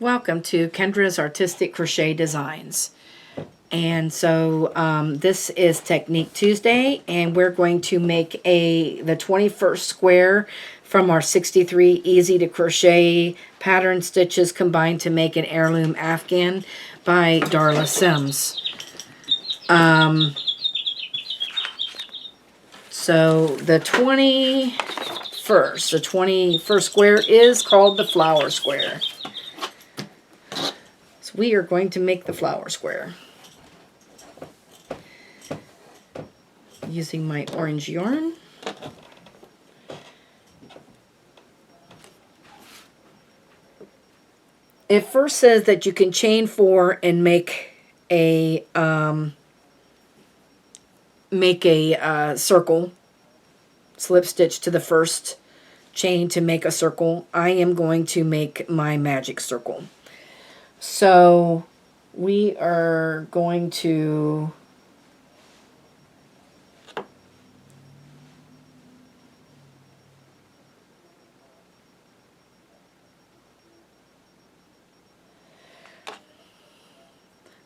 Welcome to Kendra's Artistic Crochet Designs. And so this is Technique Tuesday, and we're going to make the 21st square from our 63 Easy to Crochet pattern stitches combined to make an Heirloom Afghan by Darla Sims. So the 21st square is called the flower square. So we are going to make the flower square using my orange yarn. It first says that you can chain 4 and make a circle, slip stitch to the first chain to make a circle. I am going to make my magic circle. So we are going to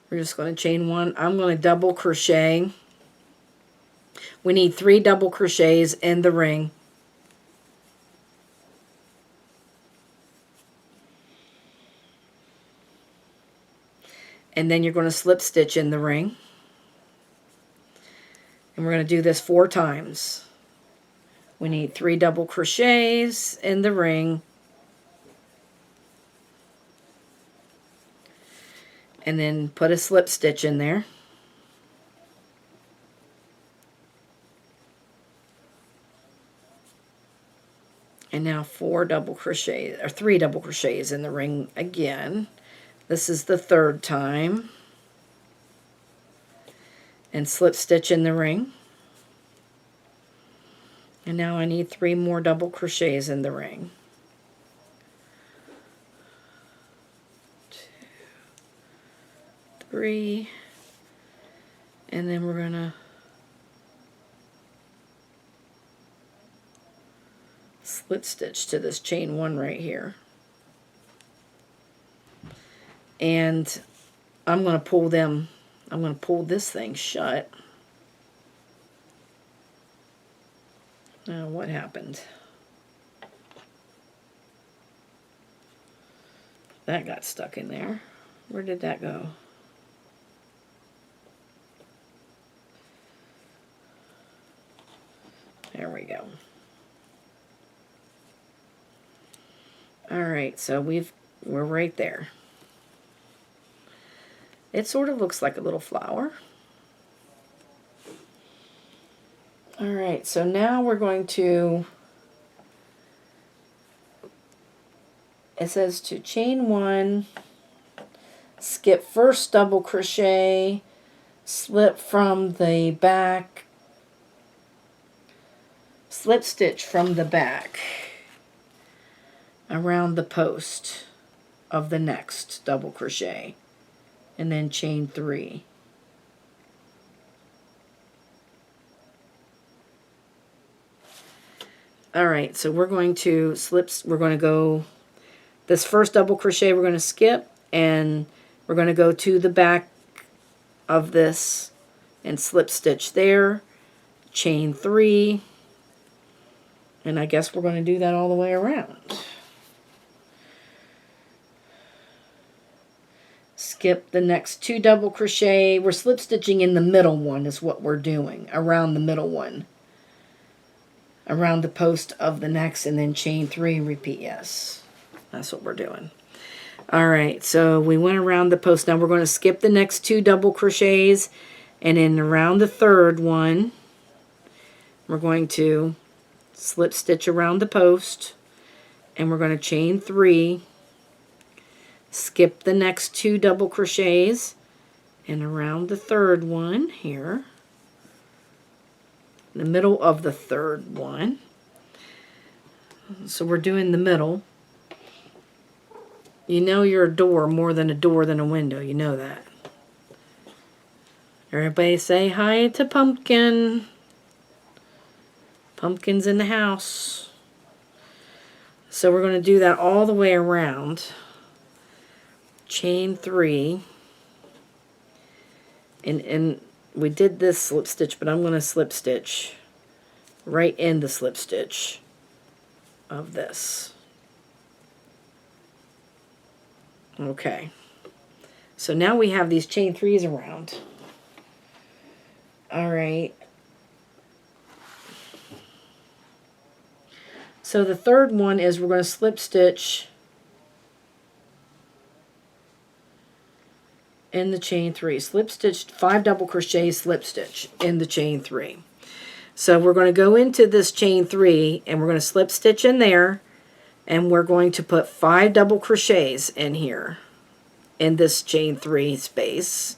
we're just going to chain 1. I'm going to double crochet. We need 3 double crochets in the ring. And then you're going to slip stitch in the ring. And we're going to do this 4 times. We need 3 double crochets in the ring. And then put a slip stitch in there. And now 4 double crochets, or 3 double crochets in the ring again. This is the 3rd time. And slip stitch in the ring. And now I need 3 more double crochets in the ring. 2, 3, and then we're going to slip stitch to this chain 1 right here. And I'm going to pull this thing shut. Now what happened? That got stuck in there. Where did that go? There we go. All right, so we're right there. It sort of looks like a little flower. All right, so now we're going to, it says to chain 1, skip first double crochet, slip from the back, slip stitch from the back around the post of the next double crochet, and then chain 3. All right, so we're going to go this first double crochet, we're going to skip, and we're going to go to the back of this and slip stitch there, chain 3, and I guess we're going to do that all the way around. Skip the next 2 double crochet. We're slip stitching in the middle one is what we're doing, around the middle one, around the post of the next, and then chain 3, repeat. Yes, that's what we're doing. All right, so we went around the post. Now we're going to skip the next 2 double crochets, and then around the 3rd one we're going to slip stitch around the post, and we're going to chain 3, skip the next 2 double crochets, and around the 3rd one here, the middle of the 3rd one. So we're doing the middle. You know you're a door more than a window. You know that. Everybody say hi to Pumpkin. Pumpkin's in the house. So we're going to do that all the way around. chain 3, and we did this slip stitch, but I'm going to slip stitch right in the slip stitch of this. Okay, so now we have these chain 3s around. All right, so the third one is we're going to slip stitch in the chain 3, slip stitch 5 double crochet, slip stitch in the chain 3. So we're going to go into this chain 3 and we're going to slip stitch in there, and we're going to put 5 double crochets in here in this chain 3 space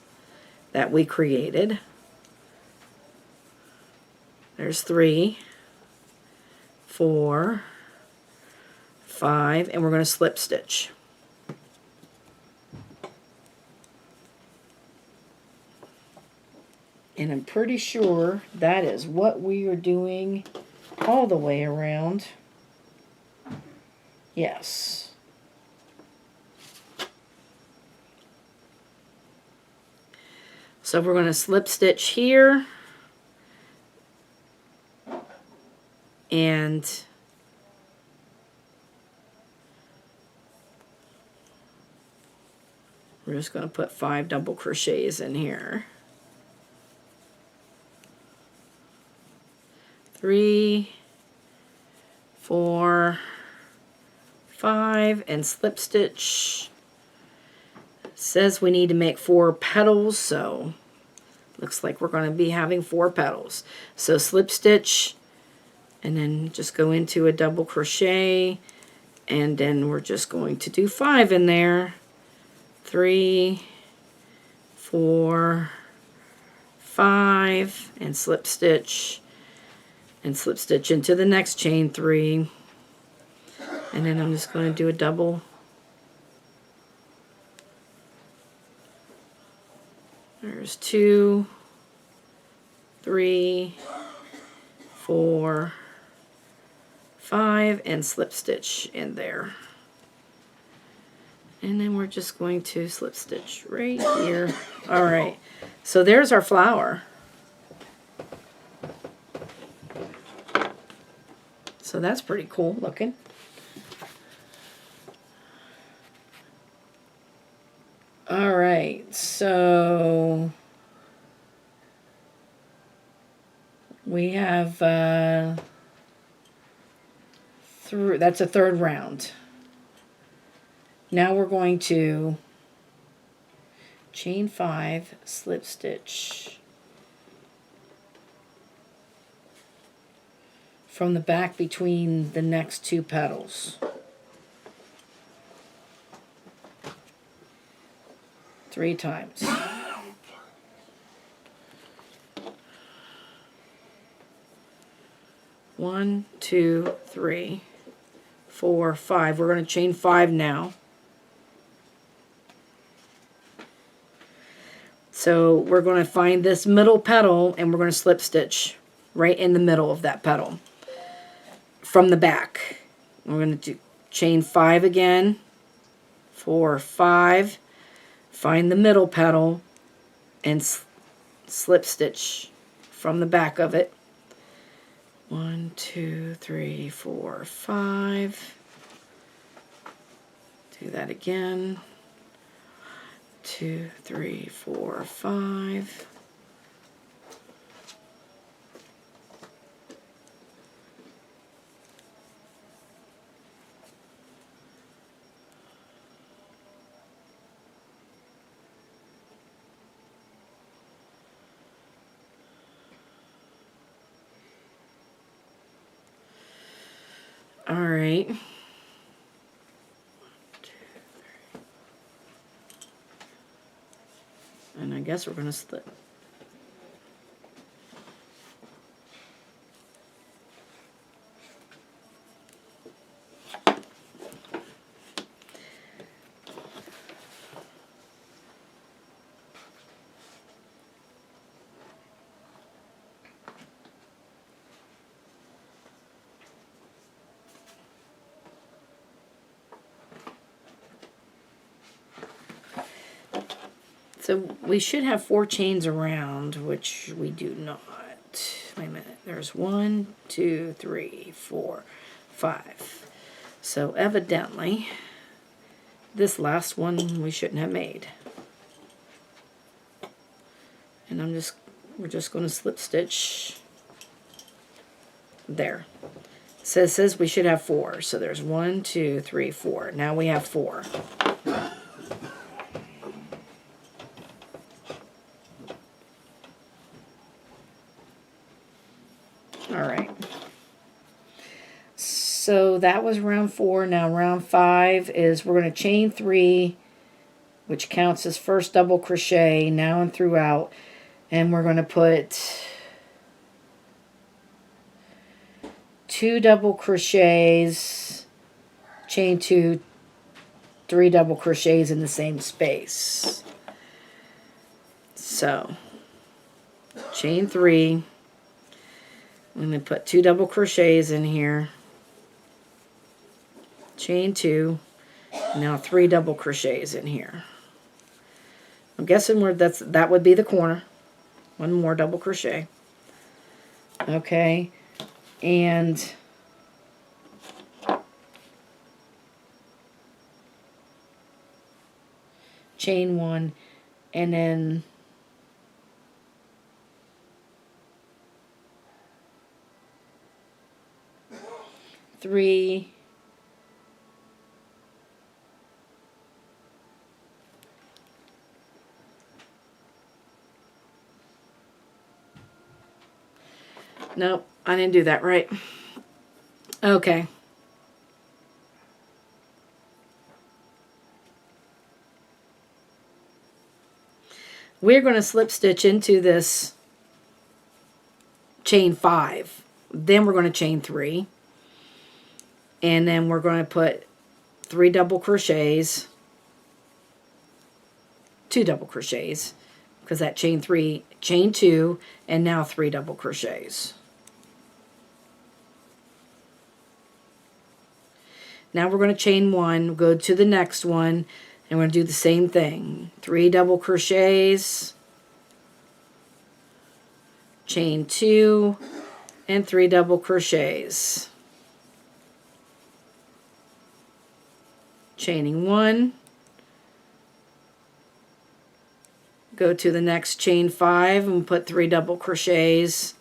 that we created. There's 3, 4, 5, and we're going to slip stitch. And I'm pretty sure that is what we are doing all the way around. Yes. So we're going to slip stitch here, and we're just going to put 5 double crochets in here. 3, 4, 5, and slip stitch. It says we need to make 4 petals, so looks like we're going to be having 4 petals. So slip stitch, and then just go into a double crochet, and then we're just going to do 5 in there. 3, 4, 5, and slip stitch. And slip stitch into the next chain 3, and then I'm just going to do a double. There's 2, 3, 4, 5, and slip stitch in there. And then we're just going to slip stitch right here. All right, so there's our flower. So that's pretty cool looking. All right, so we have that's a third round. Now we're going to chain 5, slip stitch from the back between the next 2 petals. 3 times. 1, 2, 3, 4, 5. We're going to chain 5 now. So we're going to find this middle petal, and we're going to slip stitch right in the middle of that petal from the back. We're going to do chain 5 again, 4, 5, find the middle petal, and slip stitch from the back of it. 1, 2, 3, 4, 5. Do that again. 2, 3, 4, 5. All right. 1, 2, 3. And I guess we're going to slip. So we should have 4 chains around, which we do not. Wait a minute. There's 1, 2, 3, 4, 5. So evidently, this last one we shouldn't have made. And we're just going to slip stitch there. So it says we should have 4. So there's 1, 2, 3, 4. Now we have 4. Alright. So that was round 4. Now round 5 is we're going to chain 3, which counts as first double crochet now and throughout. And we're going to put 2 double crochets, chain 2, 3 double crochets in the same space. So chain 3. I'm going to put 2 double crochets in here, chain 2, now 3 double crochets in here. I'm guessing that would be the corner. 1 more double crochet. Okay, and chain 1, and then three, nope, I didn't do that right. Okay. We're going to slip stitch into this chain 5. Then we're going to chain 3. And then we're going to put 3 double crochets, 2 double crochets, because that chain 3, chain 2, and now 3 double crochets. Now we're going to chain 1, go to the next one, and we're going to do the same thing. 3 double crochets, chain 2, and 3 double crochets. Chaining 1, go to the next chain 5 and put 3 double crochets,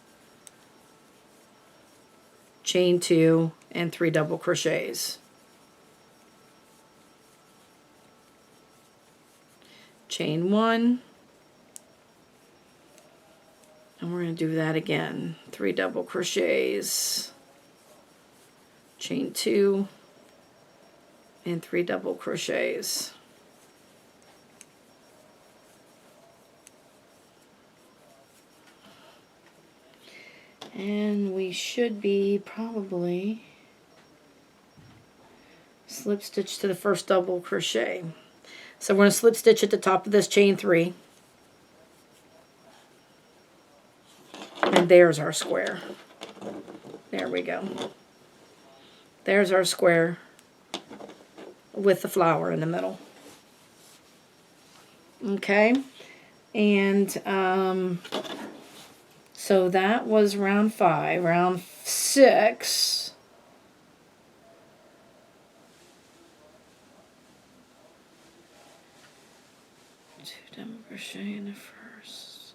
chain 2, and 3 double crochets. Chain 1, and we're going to do that again. 3 double crochets, chain 2, and 3 double crochets. And we should be probably slip stitch to the first double crochet. So we're going to slip stitch at the top of this chain 3. And there's our square. There we go. There's our square with the flower in the middle. Okay. And so that was round 5. Round 6. Double crochet in the first.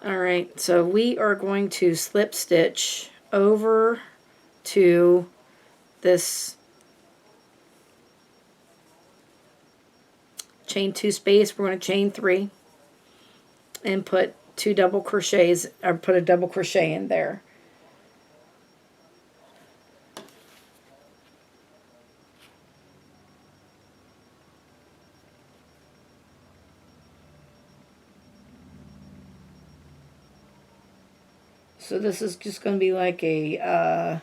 All right, so we are going to slip stitch over to this chain 2 space. We're going to chain 3 and put 2 double crochets, or put a double crochet in there. So this is just going to be like a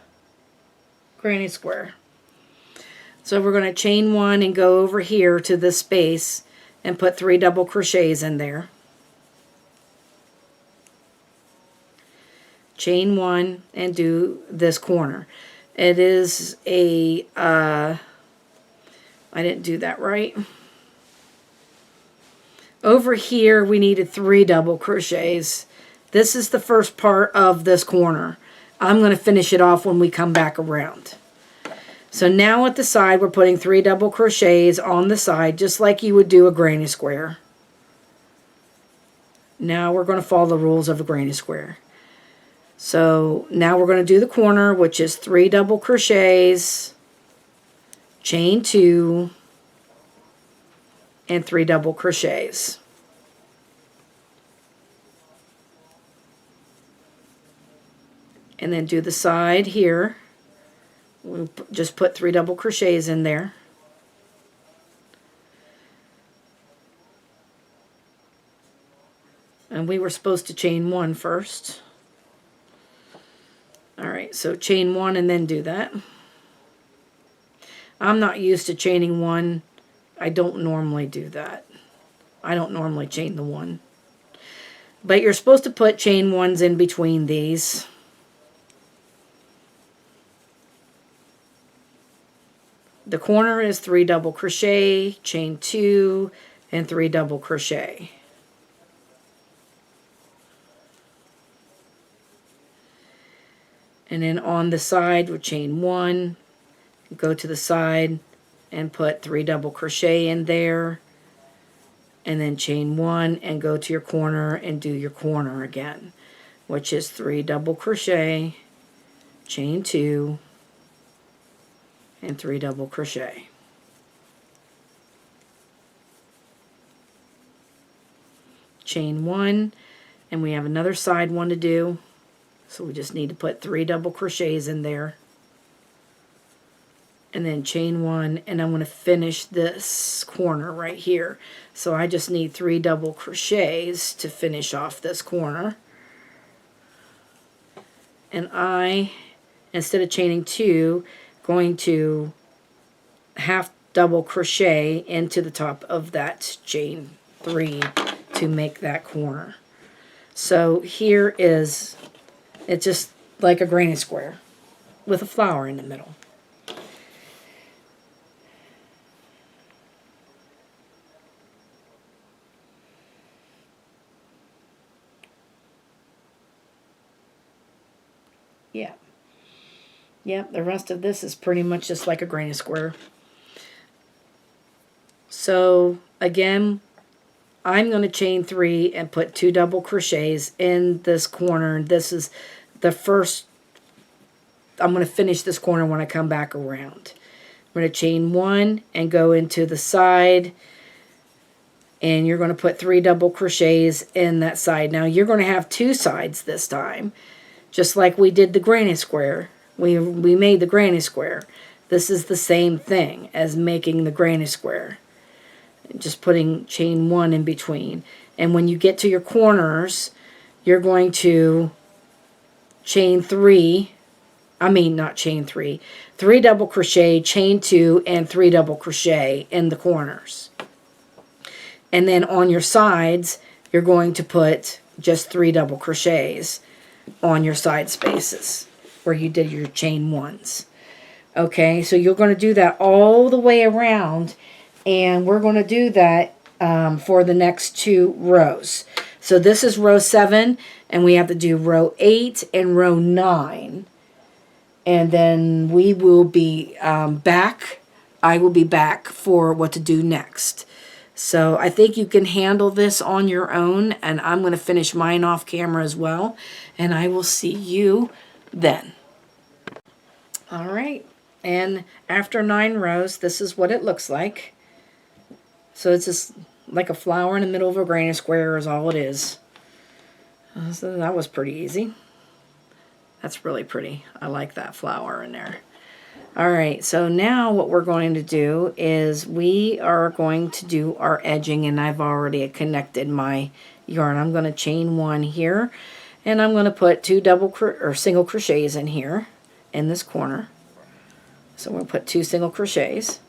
granny square. So we're going to chain 1 and go over here to this space and put 3 double crochets in there. Chain 1 and do this corner. It is a, I didn't do that right. Over here we needed 3 double crochets. This is the first part of this corner. I'm going to finish it off when we come back around. So now at the side we're putting 3 double crochets on the side just like you would do a granny square. Now we're going to follow the rules of a granny square. So now we're going to do the corner, which is 3 double crochets, chain 2, and 3 double crochets. And then do the side here. We'll just put 3 double crochets in there. And we were supposed to chain 1 first. Alright, so chain 1 and then do that. I'm not used to chaining 1. I don't normally do that. I don't normally chain the 1. But you're supposed to put chain 1s in between these. The corner is 3 double crochet, chain 2, and 3 double crochet. And then on the side, we'll chain 1, go to the side, and put 3 double crochet in there. And then chain 1 and go to your corner and do your corner again, which is 3 double crochet, chain 2, and 3 double crochet. Chain 1, and we have another side one to do. So we just need to put 3 double crochets in there. And then chain 1, and I'm going to finish this corner right here. So I just need 3 double crochets to finish off this corner. And I, instead of chaining 2, going to half double crochet into the top of that chain 3 to make that corner. So here is, it's just like a granny square with a flower in the middle. Yeah. Yep, the rest of this is pretty much just like a granny square. So again, I'm going to chain 3 and put 2 double crochets in this corner. This is the first, I'm going to finish this corner when I come back around. I'm going to chain 1 and go into the side, and you're going to put 3 double crochets in that side. Now you're going to have 2 sides this time, just like we did the granny square. We made the granny square. This is the same thing as making the granny square. Just putting chain 1 in between. And when you get to your corners, you're going to chain 3, I mean not chain 3, 3 double crochet, chain 2, and 3 double crochet in the corners. And then on your sides, you're going to put just 3 double crochets on your side spaces where you did your chain 1s. Okay, so you're going to do that all the way around, and we're going to do that for the next 2 rows. So this is row 7, and we have to do row 8 and row 9. And then we will be back. I will be back for what to do next. So I think you can handle this on your own, and I'm going to finish mine off camera as well. And I will see you then. All right. And after 9 rows, this is what it looks like. So it's just like a flower in the middle of a granny square is all it is. So that was pretty easy. That's really pretty. I like that flower in there. All right, so now what we're going to do is we are going to do our edging, and I've already connected my yarn. I'm going to chain 1 here, and I'm going to put 2 single crochets in here in this corner. So we'll put 2 single crochets.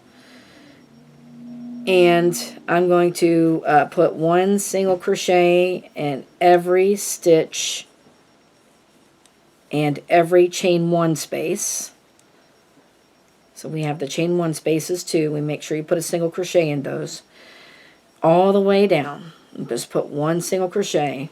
And I'm going to put 1 single crochet in every stitch and every chain 1 space. So we have the chain 1 spaces too. We make sure you put a single crochet in those. All the way down. Just put 1 single crochet.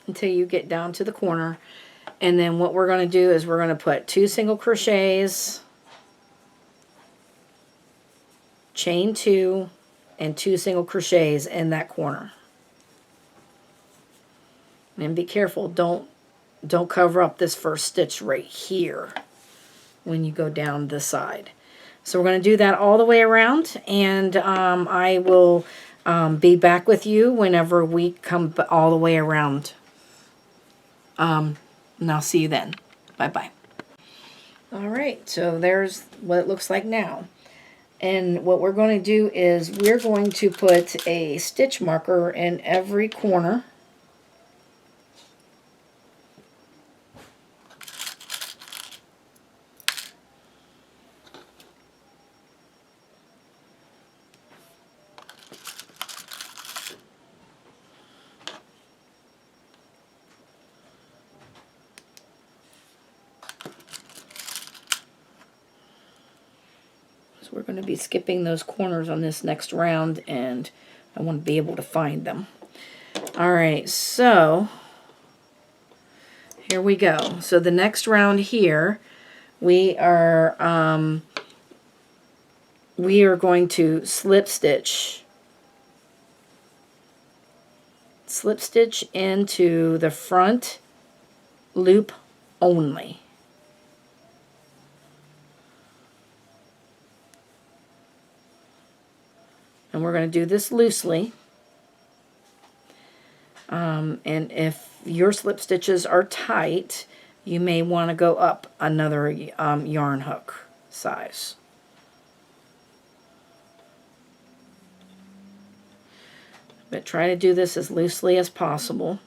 Until you get down to the corner. And then what we're going to do is we're going to put 2 single crochets, chain 2, and 2 single crochets in that corner. And be careful, don't cover up this first stitch right here when you go down the side. So we're going to do that all the way around, and I will be back with you whenever we come all the way around. And I'll see you then. Bye-bye. All right, so there's what it looks like now. And what we're going to do is we're going to put a stitch marker in every corner. So we're going to be skipping those corners on this next round, and I want to be able to find them. All right, so here we go. So the next round here, we are going to slip stitch into the front loop only. And we're going to do this loosely. And if your slip stitches are tight, you may want to go up another yarn hook size. But try to do this as loosely as possible.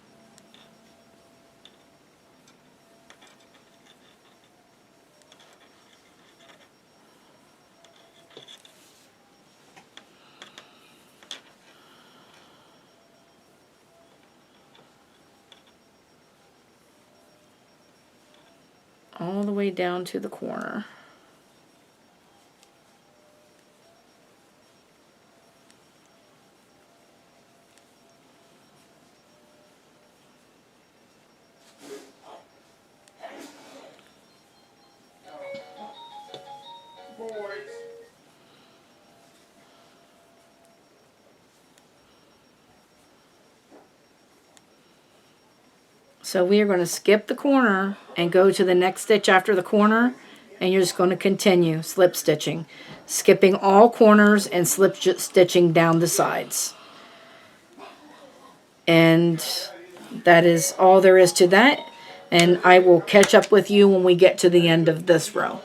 All the way down to the corner. So we are going to skip the corner and go to the next stitch after the corner, and you're just going to continue slip stitching, skipping all corners and slip stitching down the sides. And that is all there is to that, and I will catch up with you when we get to the end of this row.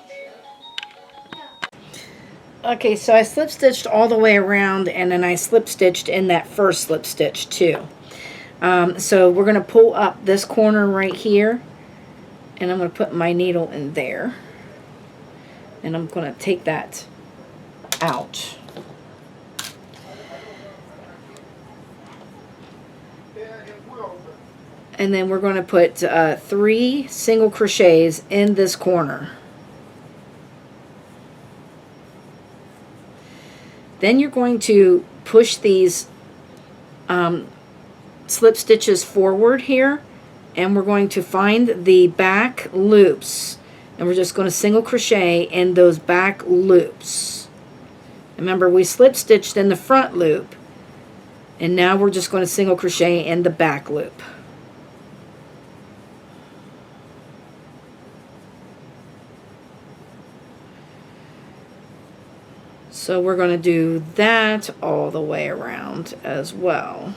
Okay, so I slip stitched all the way around, and then I slip stitched in that first slip stitch too. So we're going to pull up this corner right here, and I'm going to put my needle in there, and I'm going to take that out. And then we're going to put 3 single crochets in this corner. Then you're going to push these slip stitches forward here, and we're going to find the back loops, and we're just going to single crochet in those back loops. Remember, we slip stitched in the front loop, And now we're just going to single crochet in the back loop. So we're going to do that all the way around as well.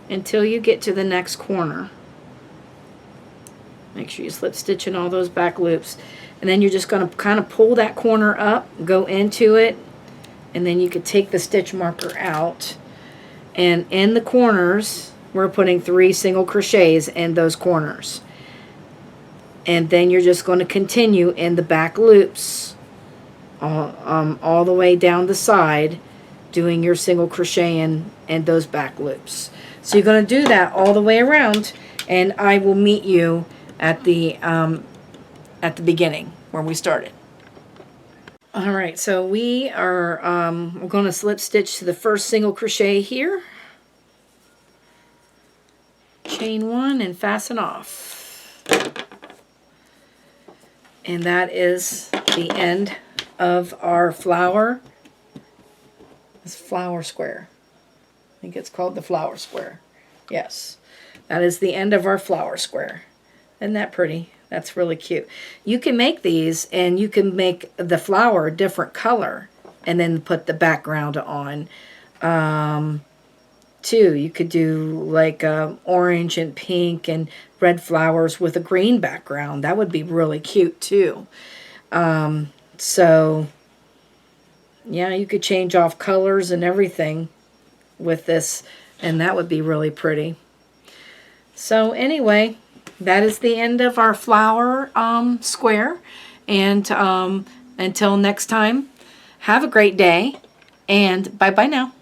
Until you get to the next corner. Make sure you slip stitch in all those back loops, and then you're just going to kind of pull that corner up, go into it, and then you could take the stitch marker out, and in the corners we're putting 3 single crochets in those corners, and then you're just going to continue in the back loops all the way down the side, doing your single crochet in those back loops. So you're going to do that all the way around, and I will meet you at the beginning where we started. All right, so we are we're going to slip stitch to the first single crochet here, chain 1, and fasten off. And that is the end of our flower. This flower square. I think it's called the flower square. Yes, that is the end of our flower square. Isn't that pretty? That's really cute. You can make these, and you can make the flower a different color and then put the background on too. You could do like orange and pink and red flowers with a green background. That would be really cute too. So yeah, you could change off colors and everything with this, and that would be really pretty. So anyway, that is the end of our flower square, and until next time, have a great day, and bye bye now.